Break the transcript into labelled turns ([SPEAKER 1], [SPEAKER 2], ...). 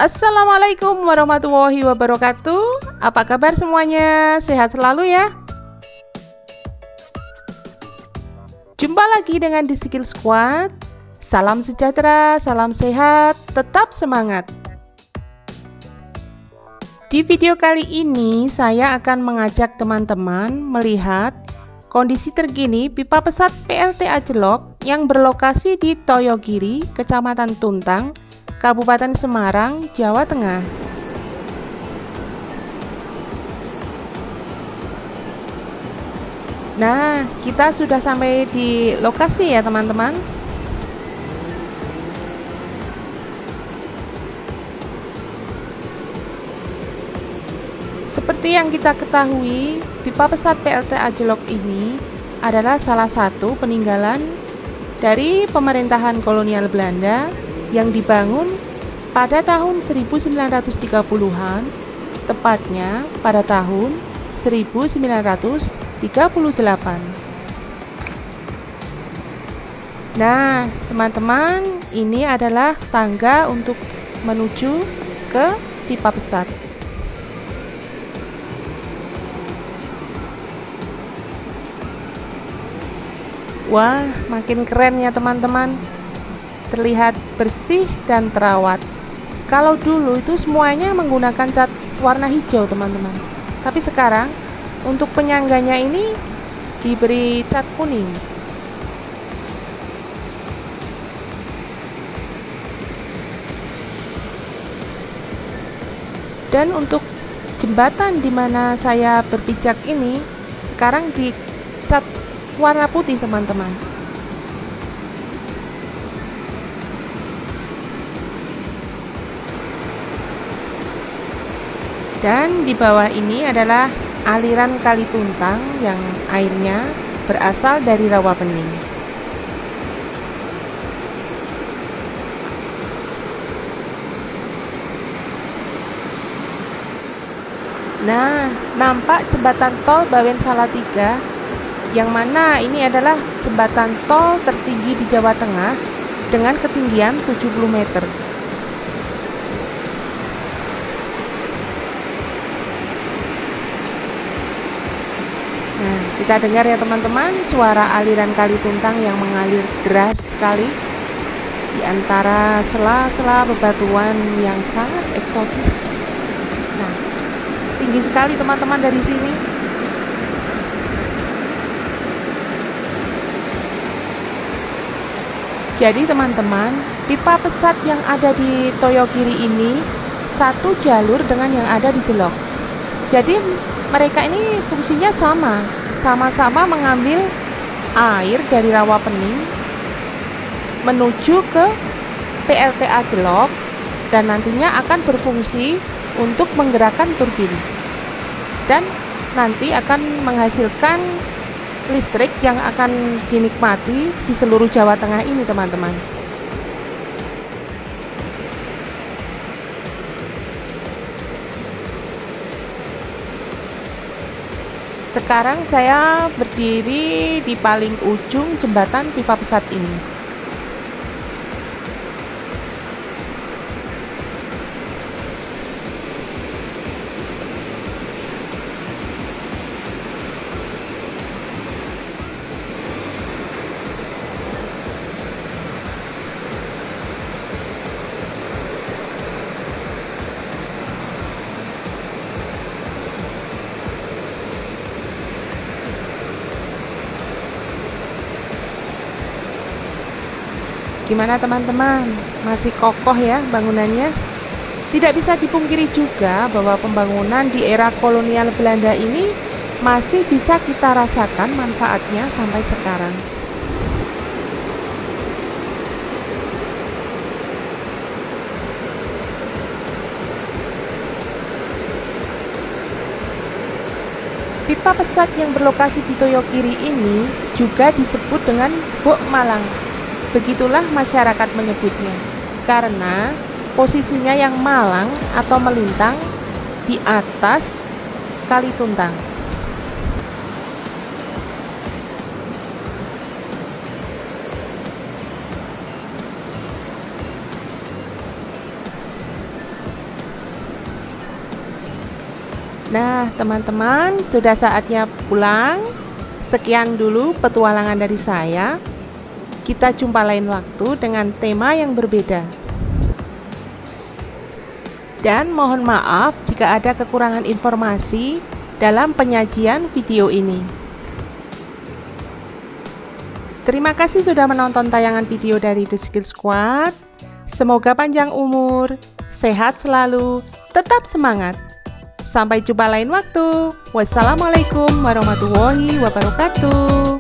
[SPEAKER 1] Assalamualaikum warahmatullahi wabarakatuh. Apa kabar semuanya? Sehat selalu ya. Jumpa lagi dengan The Skill Squad. Salam sejahtera, salam sehat, tetap semangat. Di video kali ini saya akan mengajak teman-teman melihat kondisi terkini pipa pesat PLTA Jelok yang berlokasi di Toyogiri, Kecamatan Tuntang, Kabupaten Semarang, Jawa Tengah. Nah, kita sudah sampai di lokasi ya teman-teman. Seperti yang kita ketahui, pipa pesat PLTA Jelok ini adalah salah satu peninggalan dari pemerintahan kolonial Belanda yang dibangun pada tahun 1930-an, tepatnya pada tahun 1938. Nah, teman-teman, ini adalah tangga untuk menuju ke pipa pesat. Wah, makin keren ya teman-teman. Terlihat bersih dan terawat. Kalau dulu itu semuanya menggunakan cat warna hijau teman-teman, tapi sekarang untuk penyangganya ini diberi cat kuning. Dan untuk jembatan di mana saya berpijak ini sekarang dicat warna putih teman-teman. Dan di bawah ini adalah aliran Kali Tuntang yang airnya berasal dari rawa bening. Nah, nampak jembatan tol Bawen Salatiga, yang mana ini adalah jembatan tol tertinggi di Jawa Tengah dengan ketinggian 70 meter. Nah, kita dengar ya teman-teman suara aliran Kali Tuntang yang mengalir deras sekali di antara sela-sela bebatuan yang sangat eksotis. Nah, tinggi sekali teman-teman dari sini. Jadi teman-teman, pipa pesat yang ada di Toyogiri ini satu jalur dengan yang ada di Jelok. Jadi mereka ini fungsinya sama-sama mengambil air dari rawa pening menuju ke PLTA Jelok dan nantinya akan berfungsi untuk menggerakkan turbin dan nanti akan menghasilkan listrik yang akan dinikmati di seluruh Jawa Tengah ini teman-teman. Sekarang saya berdiri di paling ujung jembatan pipa pesat ini. Gimana teman-teman? Masih kokoh ya bangunannya? Tidak bisa dipungkiri juga bahwa pembangunan di era kolonial Belanda ini masih bisa kita rasakan manfaatnya sampai sekarang. Pipa pesat yang berlokasi di Toyogiri ini juga disebut dengan Bok Malang. Begitulah masyarakat menyebutnya, karena posisinya yang malang atau melintang di atas Kali Tuntang. Nah, teman-teman, sudah saatnya pulang. Sekian dulu petualangan dari saya. Kita jumpa lain waktu dengan tema yang berbeda. Dan mohon maaf jika ada kekurangan informasi dalam penyajian video ini. Terima kasih sudah menonton tayangan video dari The Skill Squad. Semoga panjang umur, sehat selalu, tetap semangat. Sampai jumpa lain waktu. Wassalamualaikum warahmatullahi wabarakatuh.